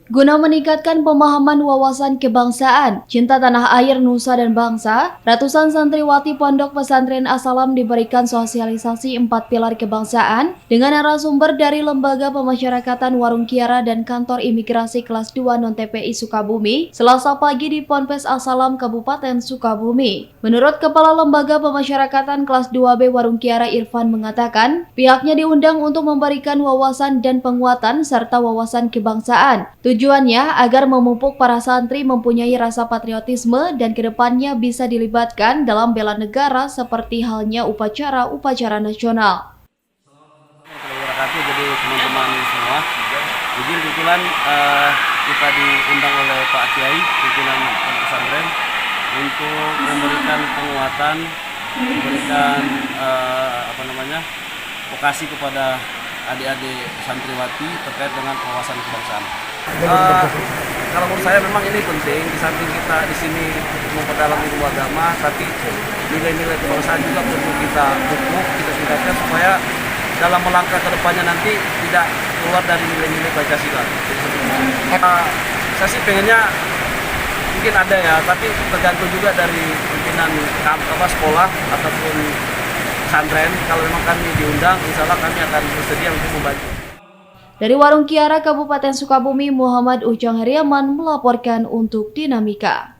Guna meningkatkan pemahaman wawasan kebangsaan, cinta tanah air, nusa dan bangsa, ratusan santriwati Pondok Pesantren As-Salam diberikan sosialisasi 4 pilar kebangsaan dengan narasumber dari Lembaga Pemasyarakatan Warung Kiara dan Kantor Imigrasi Kelas 2 Non-TPI Sukabumi, Selasa pagi di Ponpes As-Salam Kabupaten Sukabumi. Menurut Kepala Lembaga Pemasyarakatan Kelas 2B Warung Kiara Irfan mengatakan, pihaknya diundang untuk memberikan wawasan dan penguatan serta wawasan kebangsaan. Tujuannya agar memupuk para santri mempunyai rasa patriotisme dan kedepannya bisa dilibatkan dalam bela negara seperti halnya upacara-upacara nasional. Jadi teman-teman semua, jadi kebetulan kita diundang oleh Pak Kiai, pimpinan pesantren, untuk memberikan penguatan, memberikan vokasi kepada adik-adik santriwati terkait dengan wawasan kebangsaan. Kalau menurut saya memang ini penting, di samping kita di sini memperdalam ilmu agama, tapi nilai-nilai kebangsaan juga perlu kita pupuk, kita tingkatkan supaya dalam melangkah ke depannya nanti tidak keluar dari nilai-nilai Pancasila. Saya sih pengennya mungkin ada ya, tapi tergantung juga dari pimpinan sekolah ataupun pesantren. Kalau memang kami diundang, insya Allah kami akan bersedia untuk membantu. Dari Warung Kiara, Kabupaten Sukabumi, Muhammad Ujang Heriaman melaporkan untuk Dinamika.